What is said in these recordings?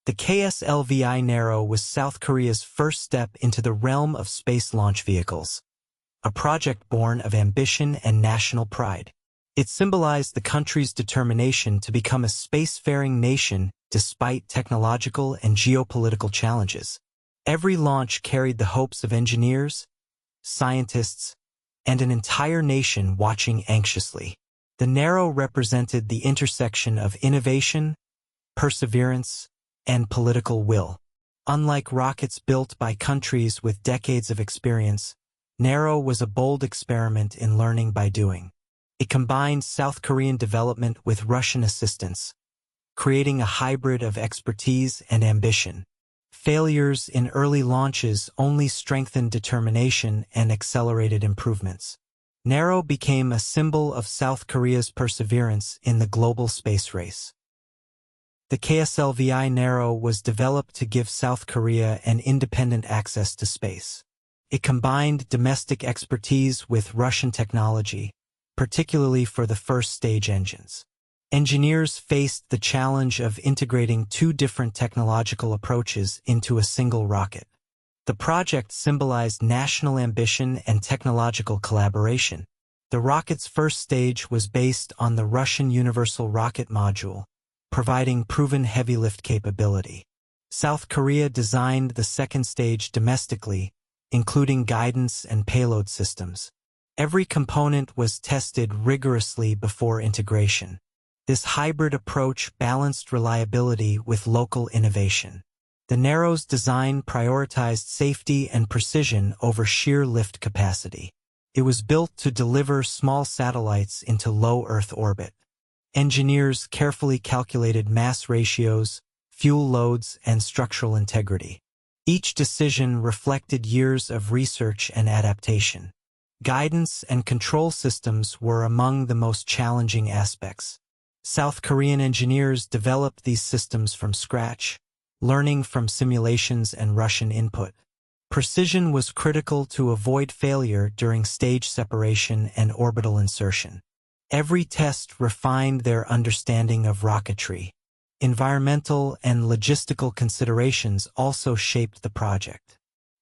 The KSLV-I Naro was South Korea's first step into the realm of space launch vehicles, a project born of ambition and national pride. It symbolized the country's determination to become a spacefaring nation despite technological and geopolitical challenges. Every launch carried the hopes of engineers, scientists, and an entire nation watching anxiously. The Naro represented the intersection of innovation, perseverance, and political will. Unlike rockets built by countries with decades of experience, Naro was a bold experiment in learning by doing. It combined South Korean development with Russian assistance, creating a hybrid of expertise and ambition. Failures in early launches only strengthened determination and accelerated improvements. Naro became a symbol of South Korea's perseverance in the global space race. The KSLV-I Naro was developed to give South Korea an independent access to space. It combined domestic expertise with Russian technology, particularly for the first stage engines. Engineers faced the challenge of integrating two different technological approaches into a single rocket. The project symbolized national ambition and technological collaboration. The rocket's first stage was based on the Russian Universal Rocket Module, providing proven heavy lift capability. South Korea designed the second stage domestically, including guidance and payload systems. Every component was tested rigorously before integration. This hybrid approach balanced reliability with local innovation. The Naro's design prioritized safety and precision over sheer lift capacity. It was built to deliver small satellites into low Earth orbit. Engineers carefully calculated mass ratios, fuel loads, and structural integrity. Each decision reflected years of research and adaptation. Guidance and control systems were among the most challenging aspects. South Korean engineers developed these systems from scratch, learning from simulations and Russian input. Precision was critical to avoid failure during stage separation and orbital insertion. Every test refined their understanding of rocketry. Environmental and logistical considerations also shaped the project.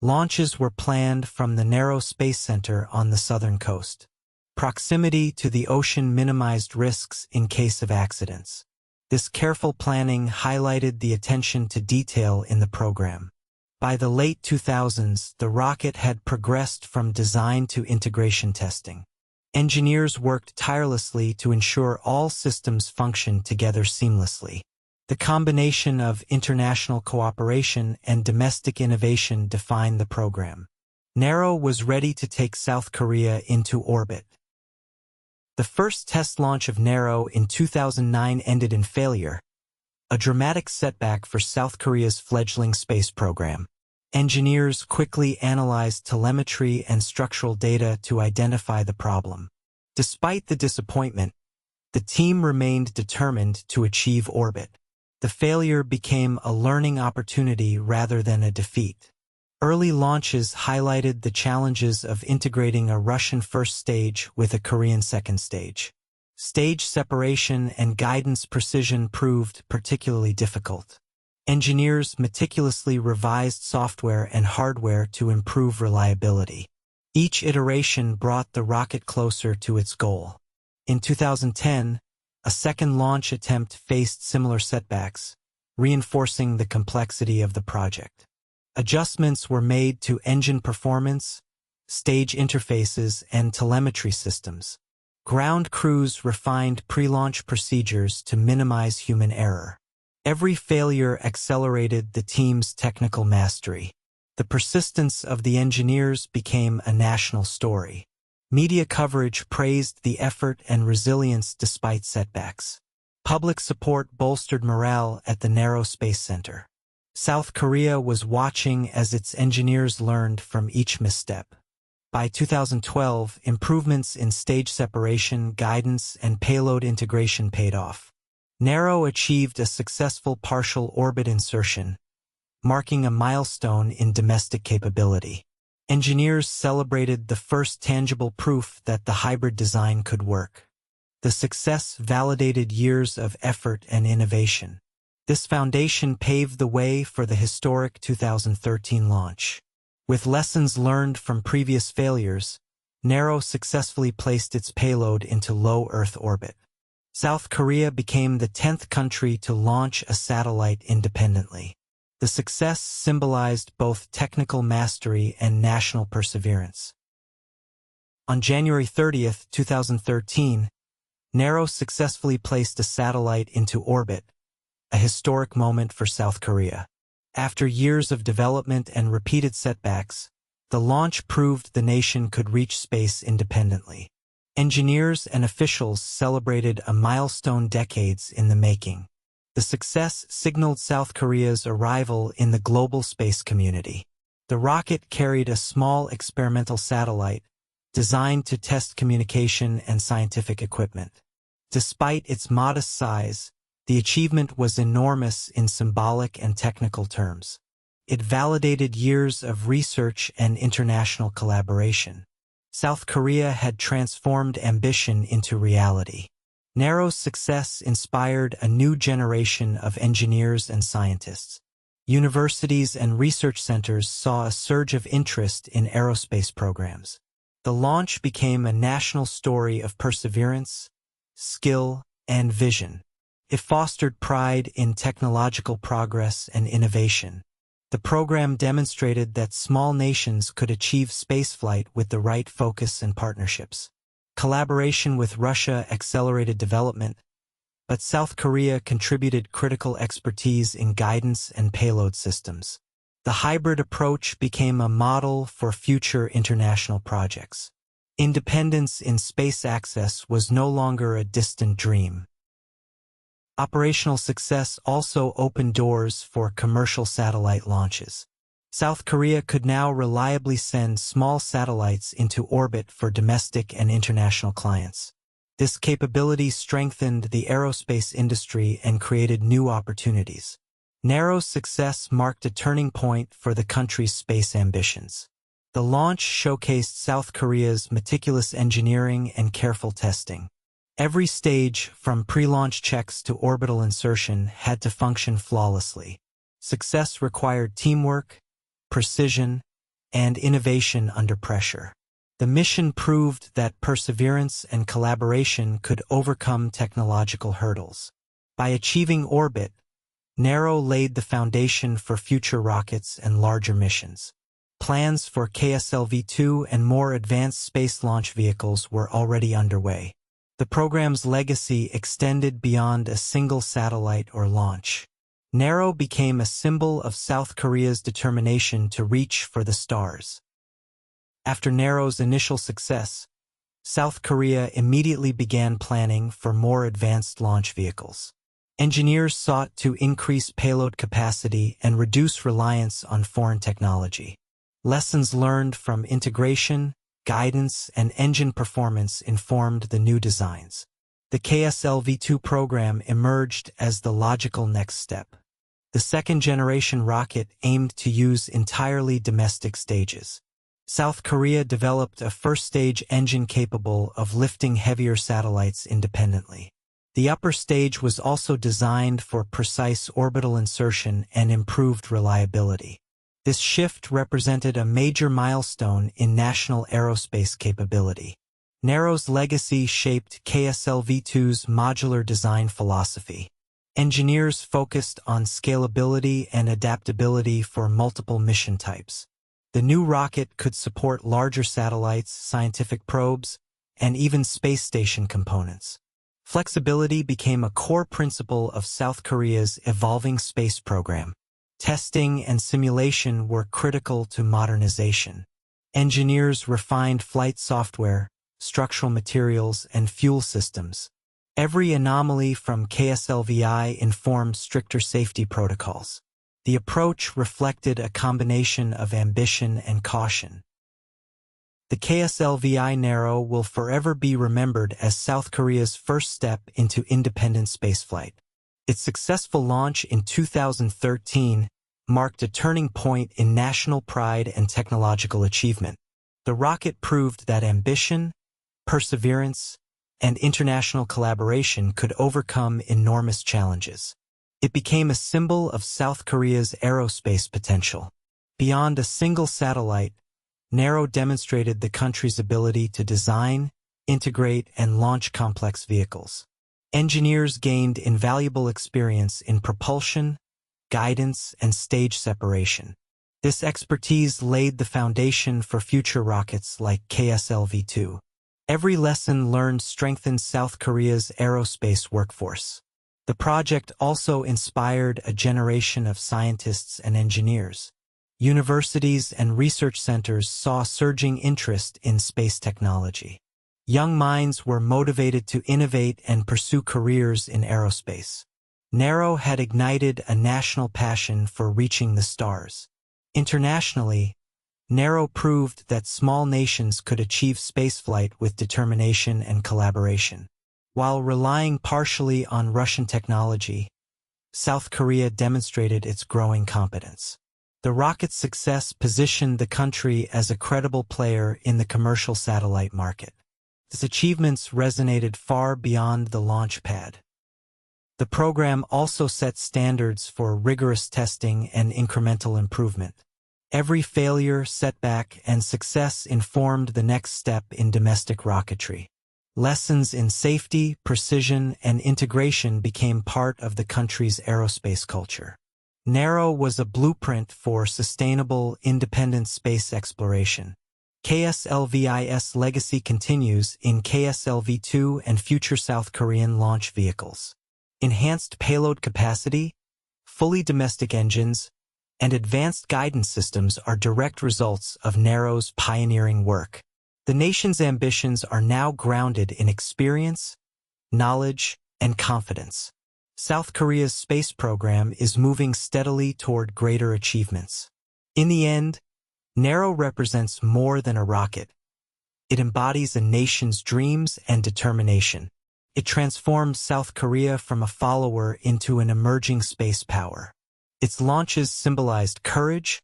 Launches were planned from the Naro Space Center on the southern coast. Proximity to the ocean minimized risks in case of accidents. This careful planning highlighted the attention to detail in the program. By the late 2000s, the rocket had progressed from design to integration testing. Engineers worked tirelessly to ensure all systems functioned together seamlessly. The combination of international cooperation and domestic innovation defined the program. Naro was ready to take South Korea into orbit. The first test launch of Naro in 2009 ended in failure, a dramatic setback for South Korea's fledgling space program. Engineers quickly analyzed telemetry and structural data to identify the problem. Despite the disappointment, the team remained determined to achieve orbit. The failure became a learning opportunity rather than a defeat. Early launches highlighted the challenges of integrating a Russian first stage with a Korean second stage. Stage separation and guidance precision proved particularly difficult. Engineers meticulously revised software and hardware to improve reliability. Each iteration brought the rocket closer to its goal. In 2010, a second launch attempt faced similar setbacks, reinforcing the complexity of the project. Adjustments were made to engine performance, stage interfaces, and telemetry systems. Ground crews refined pre-launch procedures to minimize human error. Every failure accelerated the team's technical mastery. The persistence of the engineers became a national story. Media coverage praised the effort and resilience despite setbacks. Public support bolstered morale at the Naro Space Center. South Korea was watching as its engineers learned from each misstep. By 2012, improvements in stage separation, guidance, and payload integration paid off. Naro achieved a successful partial orbit insertion, marking a milestone in domestic capability. Engineers celebrated the first tangible proof that the hybrid design could work. The success validated years of effort and innovation. This foundation paved the way for the historic 2013 launch. With lessons learned from previous failures, Naro successfully placed its payload into low Earth orbit. South Korea became the 10th country to launch a satellite independently. The success symbolized both technical mastery and national perseverance. On January 30, 2013, Naro successfully placed a satellite into orbit, a historic moment for South Korea. After years of development and repeated setbacks, the launch proved the nation could reach space independently. Engineers and officials celebrated a milestone decades in the making. The success signaled South Korea's arrival in the global space community. The rocket carried a small experimental satellite designed to test communication and scientific equipment. Despite its modest size, the achievement was enormous in symbolic and technical terms. It validated years of research and international collaboration. South Korea had transformed ambition into reality. Naro's success inspired a new generation of engineers and scientists. Universities and research centers saw a surge of interest in aerospace programs. The launch became a national story of perseverance, skill, and vision. It fostered pride in technological progress and innovation. The program demonstrated that small nations could achieve spaceflight with the right focus and partnerships. Collaboration with Russia accelerated development, but South Korea contributed critical expertise in guidance and payload systems. The hybrid approach became a model for future international projects. Independence in space access was no longer a distant dream. Operational success also opened doors for commercial satellite launches. South Korea could now reliably send small satellites into orbit for domestic and international clients. This capability strengthened the aerospace industry and created new opportunities. Naro's success marked a turning point for the country's space ambitions. The launch showcased South Korea's meticulous engineering and careful testing. Every stage, from pre-launch checks to orbital insertion, had to function flawlessly. Success required teamwork, precision, and innovation under pressure. The mission proved that perseverance and collaboration could overcome technological hurdles. By achieving orbit, Naro laid the foundation for future rockets and larger missions. Plans for KSLV-II and more advanced space launch vehicles were already underway. The program's legacy extended beyond a single satellite or launch. Naro became a symbol of South Korea's determination to reach for the stars. After Naro's initial success, South Korea immediately began planning for more advanced launch vehicles. Engineers sought to increase payload capacity and reduce reliance on foreign technology. Lessons learned from integration, guidance, and engine performance informed the new designs. The KSLV-II program emerged as the logical next step. The second-generation rocket aimed to use entirely domestic stages. South Korea developed a first-stage engine capable of lifting heavier satellites independently. The upper stage was also designed for precise orbital insertion and improved reliability. This shift represented a major milestone in national aerospace capability. Naro's legacy shaped KSLV-II's modular design philosophy. Engineers focused on scalability and adaptability for multiple mission types. The new rocket could support larger satellites, scientific probes, and even space station components. Flexibility became a core principle of South Korea's evolving space program. Testing and simulation were critical to modernization. Engineers refined flight software, structural materials, and fuel systems. Every anomaly from KSLV-I informed stricter safety protocols. The approach reflected a combination of ambition and caution. The KSLV-I Naro will forever be remembered as South Korea's first step into independent spaceflight. Its successful launch in 2013 marked a turning point in national pride and technological achievement. The rocket proved that ambition, perseverance, and international collaboration could overcome enormous challenges. It became a symbol of South Korea's aerospace potential. Beyond a single satellite, Naro demonstrated the country's ability to design, integrate, and launch complex vehicles. Engineers gained invaluable experience in propulsion, guidance, and stage separation. This expertise laid the foundation for future rockets like KSLV-II. Every lesson learned strengthened South Korea's aerospace workforce. The project also inspired a generation of scientists and engineers. Universities and research centers saw surging interest in space technology. Young minds were motivated to innovate and pursue careers in aerospace. Naro had ignited a national passion for reaching the stars. Internationally, Naro proved that small nations could achieve spaceflight with determination and collaboration. While relying partially on Russian technology, South Korea demonstrated its growing competence. The rocket's success positioned the country as a credible player in the commercial satellite market. Its achievements resonated far beyond the launch pad. The program also set standards for rigorous testing and incremental improvement. Every failure, setback, and success informed the next step in domestic rocketry. Lessons in safety, precision, and integration became part of the country's aerospace culture. Naro was a blueprint for sustainable, independent space exploration. KSLVI's legacy continues in KSLV-II and future South Korean launch vehicles. Enhanced payload capacity, fully domestic engines, and advanced guidance systems are direct results of Naro's pioneering work. The nation's ambitions are now grounded in experience, knowledge, and confidence. South Korea's space program is moving steadily toward greater achievements. In the end, Naro represents more than a rocket. It embodies a nation's dreams and determination. It transformed South Korea from a follower into an emerging space power. Its launches symbolized courage,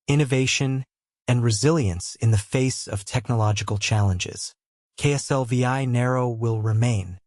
innovation, and resilience in the face of technological challenges. KSLV-I Naro will remain